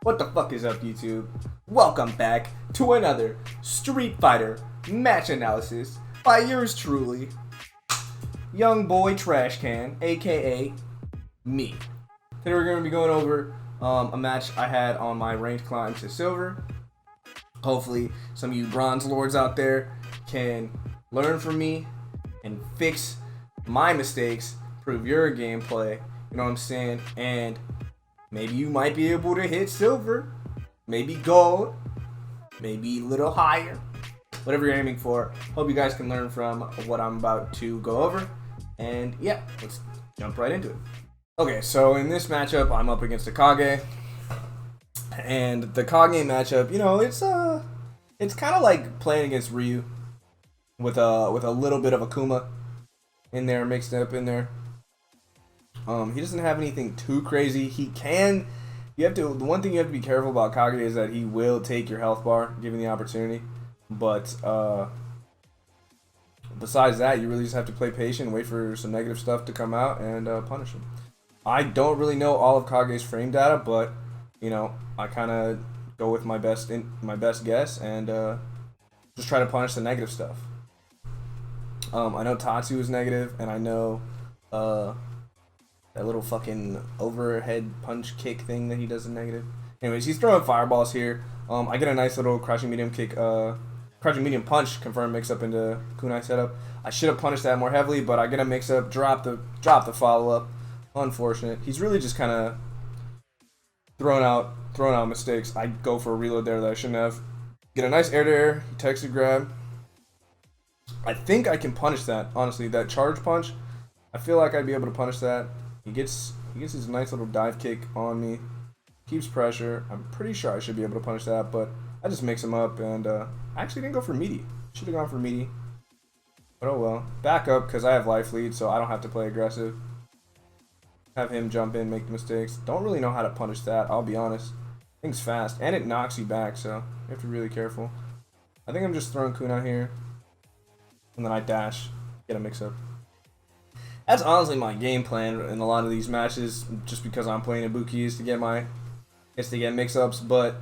What the fuck is up, YouTube? Welcome back to another Street Fighter match analysis by yours truly, Young Boy Trash Can, aka me. Today we're going to be going over a match I had on my ranked climb to silver. Hopefully some of you bronze lords out there can learn from me and fix my mistakes, prove your gameplay, you know what I'm saying, and maybe you might be able to hit silver, maybe gold, maybe a little higher, whatever you're aiming for. Hope you guys can learn from what I'm about to go over. And yeah, let's jump right into it. Okay, so in this matchup, I'm up against a Kage. And the Kage matchup, you know, it's kind of like playing against Ryu with a little bit of Akuma in there, mixed up in there. He doesn't have anything too crazy. He can. The one thing you have to be careful about Kage is that he will take your health bar, given the opportunity. But besides that, you really just have to play patient, wait for some negative stuff to come out, and punish him. I don't really know all of Kage's frame data, but you know, I kind of go with my best guess and just try to punish the negative stuff. I know Tatsu is negative, and I know that little fucking overhead punch kick thing that he does in negative. Anyways, he's throwing fireballs here. I get a nice little crouching medium kick, crouching medium punch confirmed mix up into kunai setup. I should have punished that more heavily, but I get a mix up, drop the follow up. Unfortunate. He's really just kind of throwing out mistakes. I go for a reload there that I shouldn't have. Get a nice air to air. He takes a grab. I think I can punish that. Honestly, that charge punch, I feel like I'd be able to punish that. He gets his nice little dive kick on me. Keeps pressure. I'm pretty sure I should be able to punish that, but I just mix him up, and I actually didn't go for meaty. Should have gone for meaty. But oh well. Back up because I have life lead, so I don't have to play aggressive. Have him jump in, make the mistakes. Don't really know how to punish that, I'll be honest. Thing's fast, and it knocks you back, so you have to be really careful. I think I'm just throwing kunai here. And then I dash, get a mix up. That's honestly my game plan in a lot of these matches, just because I'm playing Ibuki is to get mix-ups, but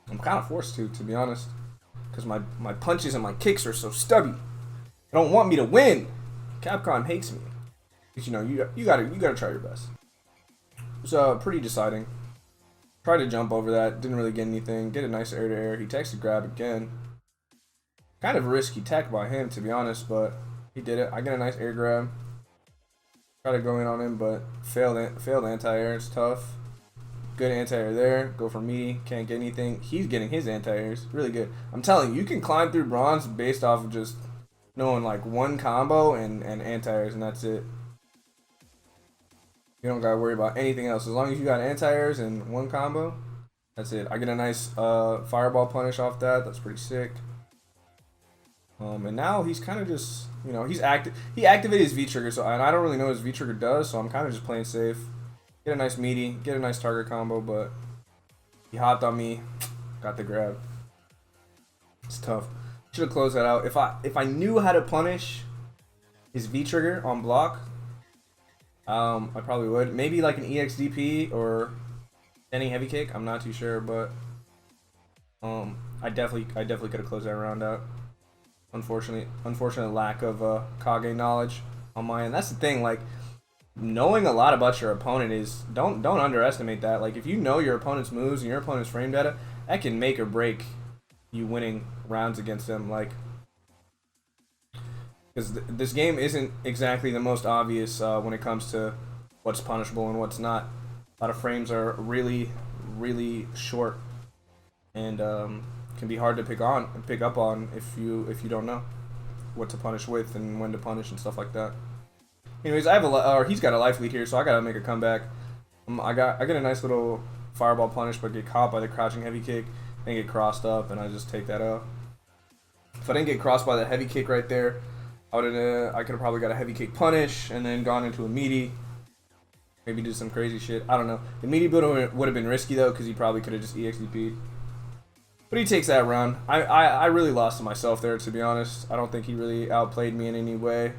I'm kind of forced to be honest, because my punches and my kicks are so stubby. They don't want me to win. Capcom hates me. But you know, you gotta try your best. It was pretty deciding. Tried to jump over that, didn't really get anything. Get a nice air to air. He takes the grab again. Kind of a risky tech by him, to be honest, but he did it. I get a nice air grab. Try to go in on him, but failed anti-air. It's tough. Good anti-air there. Go for me. Can't get anything. He's getting his anti-airs. Really good. I'm telling you, you can climb through bronze based off of just knowing like one combo and anti-airs, and that's it. You don't gotta worry about anything else. As long as you got anti-airs and one combo, that's it. I get a nice fireball punish off that. That's pretty sick. And now he's kind of just, you know, he activated his V trigger, so and I don't really know what his V trigger does, so I'm kind of just playing safe. Get a nice meaty, get a nice target combo, but he hopped on me, got the grab. It's tough. Should have closed that out. If I knew how to punish his V trigger on block, I probably would. Maybe like an EXDP or any heavy kick. I'm not too sure, but I definitely could have closed that round out. Unfortunate lack of Kage knowledge on my end. That's the thing, like knowing a lot about your opponent is don't underestimate that. Like if you know your opponent's moves and your opponent's frame data, that can make or break you winning rounds against them. Like because this game isn't exactly the most obvious when it comes to what's punishable and what's not. A lot of frames are really short and can be hard to pick up on if you don't know what to punish with and when to punish and stuff like that. Anyways, he's got a life lead here, so I gotta make a comeback. I get a nice little fireball punish, but get caught by the crouching heavy kick, then get crossed up, and I just take that out. If I didn't get crossed by that heavy kick right there, I could have probably got a heavy kick punish and then gone into a meaty. Maybe do some crazy shit. I don't know. The meaty build would have been risky though, because he probably could have just EXDP'd. But he takes that round. I really lost to myself there, to be honest. I don't think he really outplayed me in any way.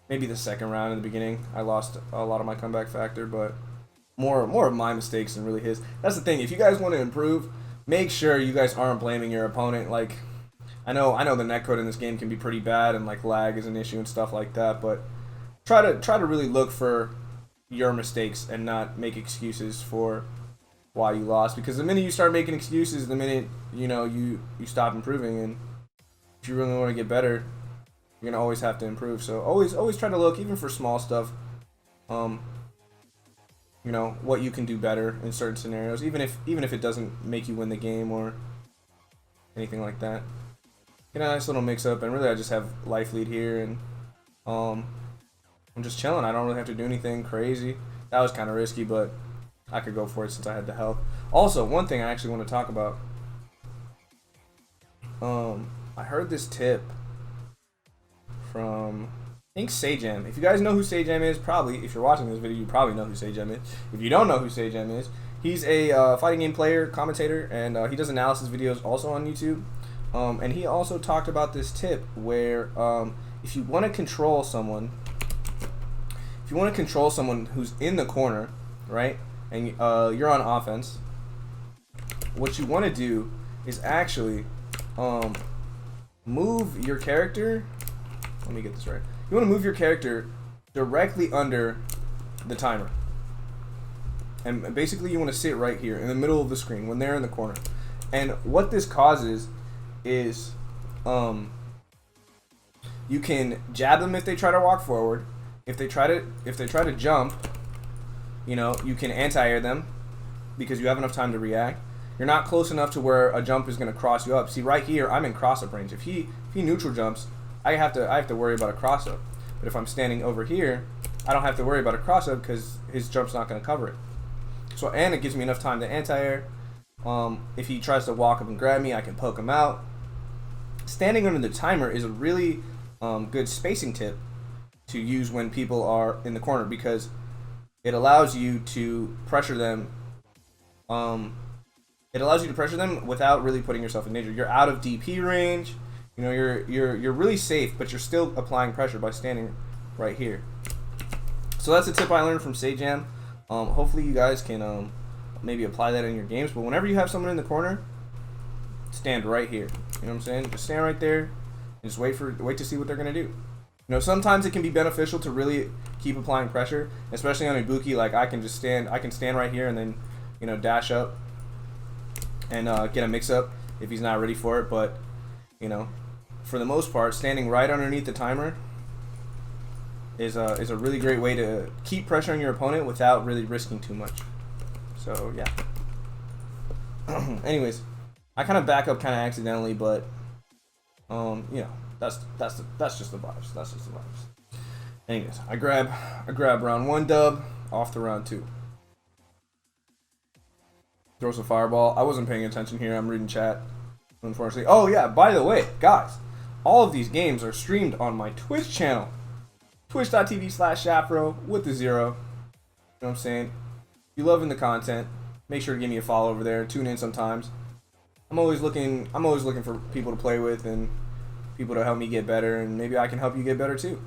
Maybe the second round in the beginning, I lost a lot of my comeback factor, but more of my mistakes than really his. That's the thing. If you guys want to improve, make sure you guys aren't blaming your opponent. Like, I know the netcode in this game can be pretty bad, and like lag is an issue and stuff like that. But try to really look for your mistakes and not make excuses for why you lost. Because the minute you start making excuses, the minute you stop improving. And if you really want to get better, you're gonna always have to improve. So always try to look, even for small stuff, what you can do better in certain scenarios, even if it doesn't make you win the game or anything like that. Get a nice little mix up, and really I just have life lead here, and I'm just chilling. I don't really have to do anything crazy. That was kind of risky, but I could go for it since I had the health. Also, one thing I actually want to talk about. I heard this tip from, I think, Sajam. If you guys know who Sajam is, probably, if you're watching this video, you probably know who Sajam is. If you don't know who Sajam is, he's a fighting game player, commentator, and he does analysis videos also on YouTube. And he also talked about this tip where if you want to control someone, who's in the corner, right, and you're on offense, what you want to do is actually move your character. Let me get this right. You want to move your character directly under the timer. And basically you want to sit right here in the middle of the screen when they're in the corner. And what this causes is you can jab them if they try to walk forward. If they try to jump, you can anti-air them because you have enough time to react. You're not close enough to where a jump is going to cross you up. See, right here, I'm in cross-up range. If he neutral jumps, I have to worry about a cross-up. But if I'm standing over here, I don't have to worry about a cross-up because his jump's not going to cover it. So, and it gives me enough time to anti-air. If he tries to walk up and grab me, I can poke him out. Standing under the timer is a really good spacing tip to use when people are in the corner, because it allows you to pressure them. It allows you to pressure them without really putting yourself in danger. You're out of DP range. You're really safe, but you're still applying pressure by standing right here. So that's a tip I learned from Sajam. Hopefully you guys can maybe apply that in your games. But whenever you have someone in the corner, stand right here. You know what I'm saying? Just stand right there and just wait to see what they're gonna do. Sometimes it can be beneficial to really keep applying pressure, especially on Ibuki. Like I can stand right here and then dash up and get a mix up if he's not ready for it. But for the most part, standing right underneath the timer is a really great way to keep pressuring your opponent without really risking too much. So yeah. Anyways, I kind of back up kind of accidentally, but that's just the vibes. That's just the vibes. Anyways, I grab round 1 dub off to round 2. Throws a fireball. I wasn't paying attention here. I'm reading chat, unfortunately. Oh yeah, by the way, guys, all of these games are streamed on my Twitch channel. Twitch.tv/Shapro with the 0. You know what I'm saying? If you're loving the content, make sure to give me a follow over there. Tune in sometimes. I'm always looking for people to play with and people to help me get better, and maybe I can help you get better too.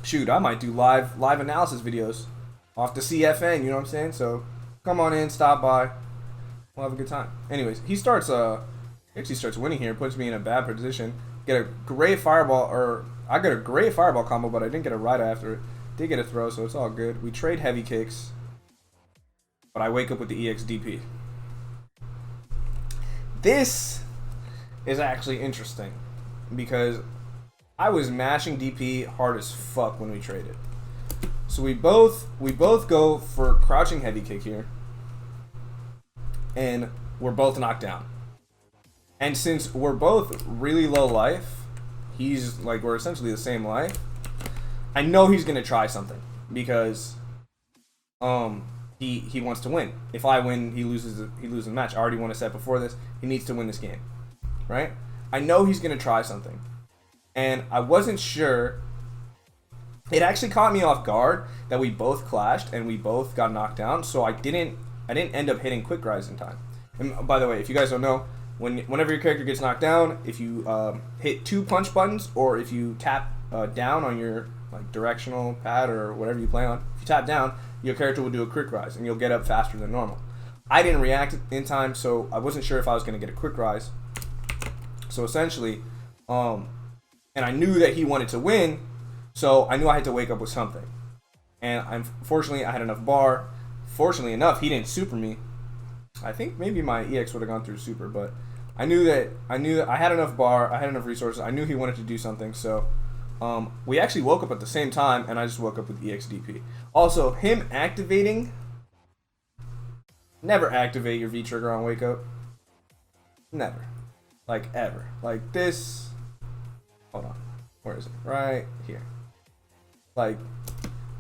Shoot, I might do live analysis videos off the CFN, you know what I'm saying? So come on in, stop by. We'll have a good time. Anyways, he actually starts winning here, puts me in a bad position. Get a great fireball, or I got a great fireball combo, but I didn't get a ride after it. Did get a throw, so it's all good. We trade heavy kicks, but I wake up with the EXDP. This is actually interesting because I was mashing DP hard as fuck when we traded. So we both go for crouching heavy kick here, and we're both knocked down. And since we're both really low life, we're essentially the same life. I know he's gonna try something because he wants to win. If I win, he loses the match. I already won a set before this. He needs to win this game, right? I know he's gonna try something, and I wasn't sure. It actually caught me off guard that we both clashed and we both got knocked down. So I didn't end up hitting quick rise in time. And by the way, if you guys don't know, whenever your character gets knocked down, if you hit 2 punch buttons or if you tap down on your like directional pad or whatever you play on, if you tap down, your character will do a quick rise and you'll get up faster than normal. I didn't react in time, so I wasn't sure if I was going to get a quick rise. So essentially, and I knew that he wanted to win, so I knew I had to wake up with something. And unfortunately, I had enough bar. Fortunately enough, he didn't super me. I think maybe my EX would have gone through super, but I knew that I had enough bar, I had enough resources. I knew he wanted to do something, so we actually woke up at the same time, and I just woke up with EXDP. Also, him activating. Never activate your V trigger on wake up. Never, like ever. Like this. Hold on, where is it? Right here. Like,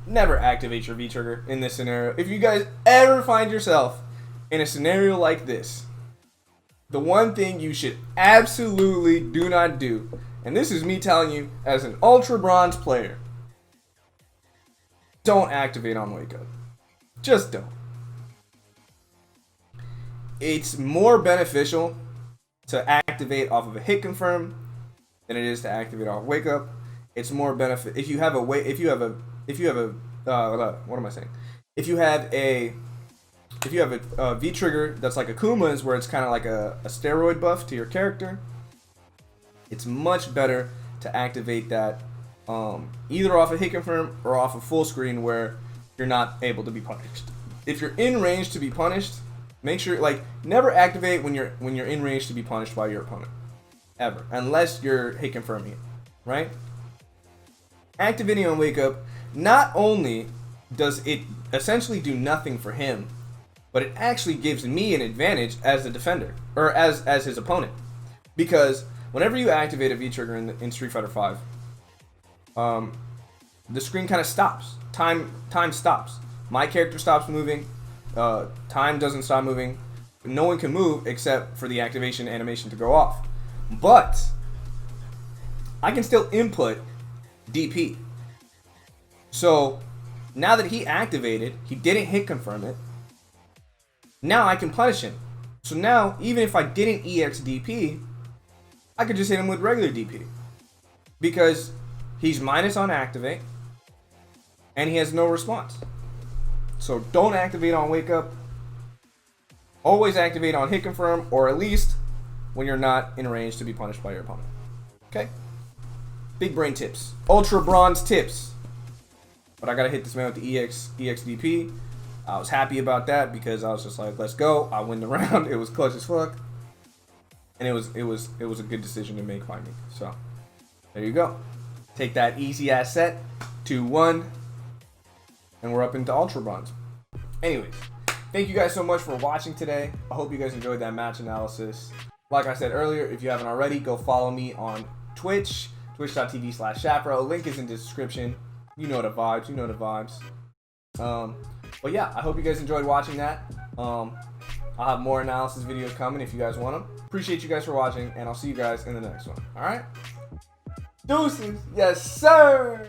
never activate your V trigger in this scenario. If you guys ever find yourself in a scenario like this, the one thing you should absolutely do not do, and this is me telling you as an Ultra Bronze player, don't activate on wake up. Just don't. It's more beneficial to activate off of a hit confirm than it is to activate off wake up. It's more benefit if you have a what am I saying? If you have a V trigger that's like a Kuma's, where it's kind of like a steroid buff to your character, it's much better to activate that either off a hit confirm or off a full screen where you're not able to be punished. If you're in range to be punished, make sure, like, never activate when you're in range to be punished by your opponent, ever, unless you're hit confirming it, right? Activating on wake up, not only does it essentially do nothing for him, but it actually gives me an advantage as the defender, or as his opponent, because whenever you activate a V trigger in Street Fighter V, the screen kind of stops. Time stops. My character stops moving. Time doesn't stop moving. No one can move except for the activation animation to go off. But I can still input DP. So now that he activated, he didn't hit confirm it. Now I can punish him. So now, even if I didn't EX DP, I could just hit him with regular DP. Because he's minus on activate, and he has no response. So don't activate on wake up. Always activate on hit confirm, or at least when you're not in range to be punished by your opponent. Okay? Big brain tips. Ultra Bronze tips. But I gotta hit this man with the EXDP. I was happy about that because I was just like, let's go. I win the round. It was clutch as fuck. And it was a good decision to make by me. So there you go. Take that easy ass set. 2-1. And we're up into Ultra Bronze. Anyways, thank you guys so much for watching today. I hope you guys enjoyed that match analysis. Like I said earlier, if you haven't already, go follow me on Twitch, twitch.tv/Shapro. Link is in the description. You know the vibes. You know the vibes. But yeah, I hope you guys enjoyed watching that. I'll have more analysis videos coming if you guys want them. Appreciate you guys for watching, and I'll see you guys in the next one. All right? Deuces. Yes, sir.